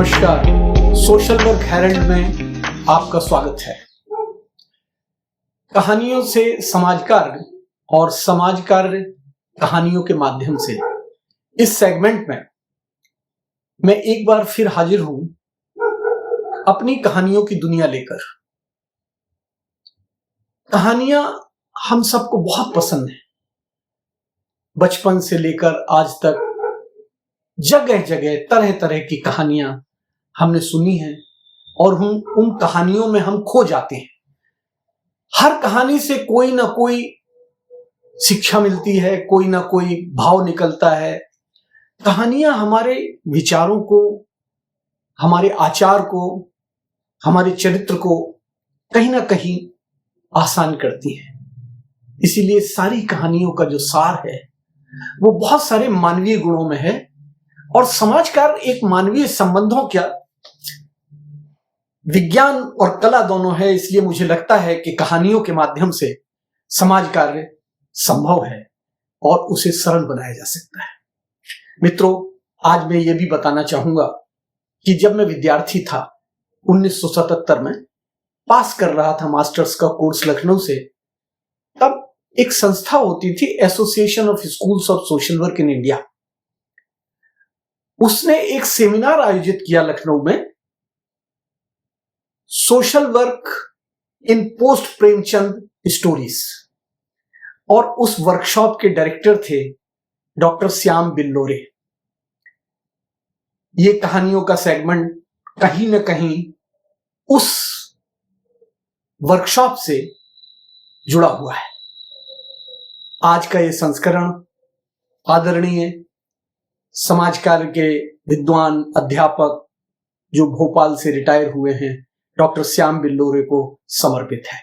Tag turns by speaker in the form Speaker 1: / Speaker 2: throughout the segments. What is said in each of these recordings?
Speaker 1: नमस्कार, social work Herald में आपका स्वागत है। कहानियों से समाज कार्य और समाज कार्य कहानियों के माध्यम से इस सेगमेंट में मैं एक बार फिर हाजिर हूं अपनी कहानियों की दुनिया लेकर। कहानियां हम सबको बहुत पसंद है। बचपन से लेकर आज तक जगह जगह तरह तरह की कहानियां हमने सुनी हैं और हम उन कहानियों में हम खो जाते हैं। हर कहानी से कोई ना कोई शिक्षा मिलती है, कोई ना कोई भाव निकलता है। कहानियां हमारे विचारों को, हमारे आचार को, हमारे चरित्र को कहीं ना कहीं आसान करती है। इसीलिए सारी कहानियों का जो सार है वो बहुत सारे मानवीय गुणों में है और समाज कार्य एक मानवीय संबंधों का विज्ञान और कला दोनों है। इसलिए मुझे लगता है कि कहानियों के माध्यम से समाज कार्य संभव है और उसे सरल बनाया जा सकता है। मित्रों, आज मैं ये भी बताना चाहूंगा कि जब मैं विद्यार्थी था 1977 में पास कर रहा था मास्टर्स का कोर्स लखनऊ से, तब एक संस्था होती थी association of schools of social work in India. उसने एक सेमिनार आयोजित किया लखनऊ में, social work in post Premchand stories, और उस वर्कशॉप के डायरेक्टर थे डॉक्टर श्याम बिल्लोरे। ये कहानियों का सेगमेंट कहीं ना कहीं उस वर्कशॉप से जुड़ा हुआ है। आज का ये संस्करण आदरणीय समाज कार्य के विद्वान अध्यापक जो भोपाल से रिटायर हुए हैं डॉक्टर श्याम बिल्लोरे को समर्पित है।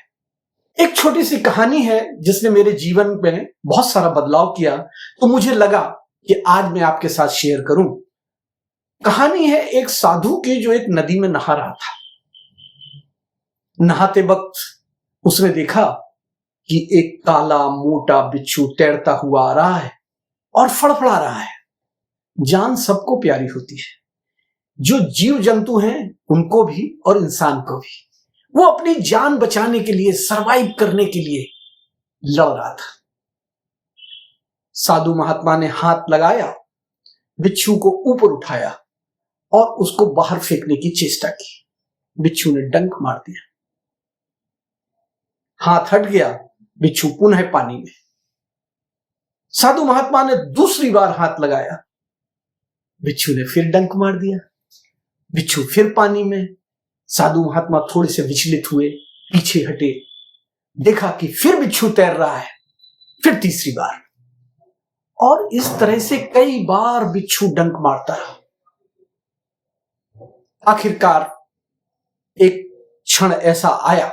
Speaker 1: एक छोटी सी कहानी है जिसने मेरे जीवन में बहुत सारा बदलाव किया, तो मुझे लगा कि आज मैं आपके साथ शेयर करूं। कहानी है एक साधु की जो एक नदी में नहा रहा था। नहाते वक्त उसने देखा कि एक काला मोटा बिच्छू तैरता हुआ आ रहा है और फड़फड़ा रहा है। जान सबको प्यारी होती है, जो जीव जंतु हैं उनको भी और इंसान को भी। वो अपनी जान बचाने के लिए, सरवाइव करने के लिए लड़ रहा था। साधु महात्मा ने हाथ लगाया, बिच्छू को ऊपर उठाया और उसको बाहर फेंकने की चेष्टा की। बिच्छू ने डंक मार दिया, हाथ हट गया, बिच्छू पुनः पानी में। साधु महात्मा ने दूसरी बार हाथ लगाया, बिच्छू ने फिर डंक मार दिया, बिच्छू फिर पानी में। साधु महात्मा थोड़े से विचलित हुए, पीछे हटे, देखा कि फिर बिच्छू तैर रहा है, फिर तीसरी बार, और इस तरह से कई बार बिच्छू डंक मारता रहा। आखिरकार एक क्षण ऐसा आया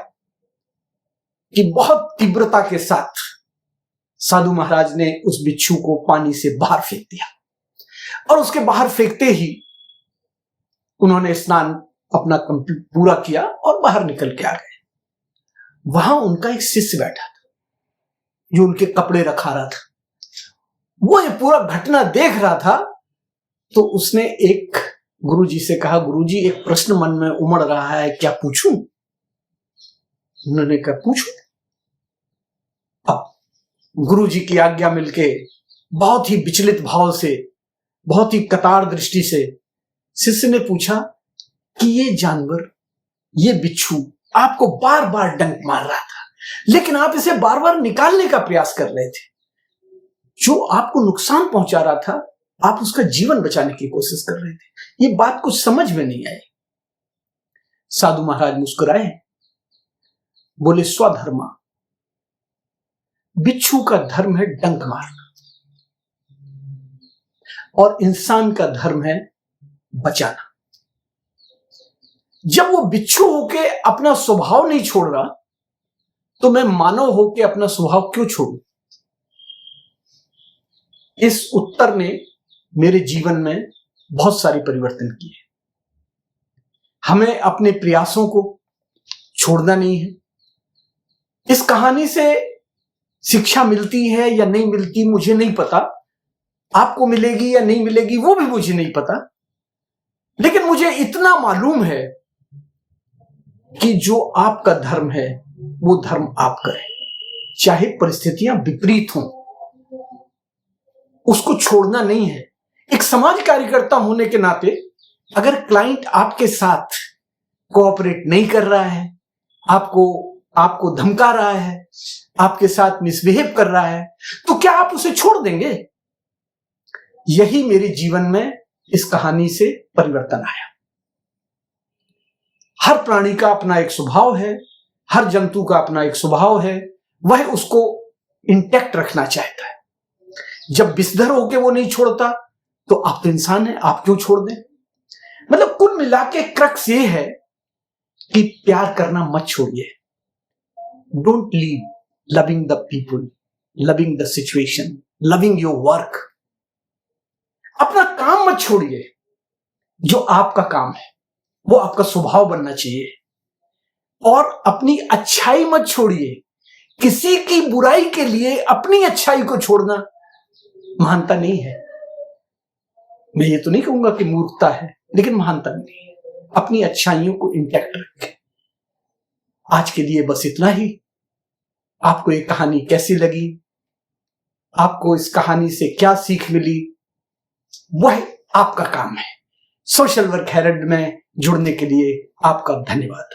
Speaker 1: कि बहुत तीव्रता के साथ साधु महाराज ने उस बिच्छू को पानी से बाहर फेंक दिया और उसके बाहर फेंकते ही उन्होंने स्नान अपना पूरा किया और बाहर निकल के आ गए। वहां उनका एक शिष्य बैठा था जो उनके कपड़े रखा रहा था। वो ये पूरा घटना देख रहा था, तो उसने एक गुरुजी से कहा, गुरुजी एक प्रश्न मन में उमड़ रहा है, क्या पूछूं? उन्होंने कहा, पूछो। अब गुरुजी की आज्ञा मिलके बहुत ही विचलित भाव से, बहुत ही कतार दृष्टि से शिष्य ने पूछा कि ये जानवर, ये बिच्छू आपको बार बार डंक मार रहा था, लेकिन आप इसे बार बार निकालने का प्रयास कर रहे थे। जो आपको नुकसान पहुंचा रहा था, आप उसका जीवन बचाने की कोशिश कर रहे थे। ये बात कुछ समझ में नहीं आई। साधु महाराज मुस्कुराए, बोले, स्वधर्मा, बिच्छू का धर्म है डंक मारना और इंसान का धर्म है बचाना। जब वो बिच्छू होके अपना स्वभाव नहीं छोड़ रहा, तो मैं मानव होके अपना स्वभाव क्यों छोड़ूं? इस उत्तर ने मेरे जीवन में बहुत सारे परिवर्तन किए। हमें अपने प्रयासों को छोड़ना नहीं है। इस कहानी से शिक्षा मिलती है या नहीं मिलती मुझे नहीं पता, आपको मिलेगी या नहीं मिलेगी वो भी मुझे नहीं पता, लेकिन मुझे इतना मालूम है कि जो आपका धर्म है वो धर्म आप करें, चाहे परिस्थितियां विपरीत हों, उसको छोड़ना नहीं है। एक समाज कार्यकर्ता होने के नाते अगर क्लाइंट आपके साथ कोऑपरेट नहीं कर रहा है, आपको धमका रहा है, आपके साथ मिसबिहेव कर रहा है, तो क्या आप उसे छोड़ देंगे? यही मेरे जीवन में इस कहानी से परिवर्तन आया। हर प्राणी का अपना एक स्वभाव है, हर जंतु का अपना एक स्वभाव है, वह उसको इंटैक्ट रखना चाहता है। जब विषधर होके वो नहीं छोड़ता तो आप तो इंसान हैं, आप क्यों छोड़ दें? मतलब कुल मिला के क्रक्स ये है कि प्यार करना मत छोड़िए। Don't leave loving the people, loving the situation, loving your work. अपना काम मत छोड़िए, जो आपका काम है वो आपका स्वभाव बनना चाहिए। और अपनी अच्छाई मत छोड़िए। किसी की बुराई के लिए अपनी अच्छाई को छोड़ना महानता नहीं है। मैं ये तो नहीं कहूंगा कि मूर्खता है, लेकिन महानता नहीं है। अपनी अच्छाइयों को इंटैक्ट रखें। आज के लिए बस इतना ही। आपको ये कहानी कैसी लगी, आपको इस कहानी से क्या सीख मिली, वह आपका काम है। सोशल वर्क हेराल्ड में जुड़ने के लिए आपका धन्यवाद।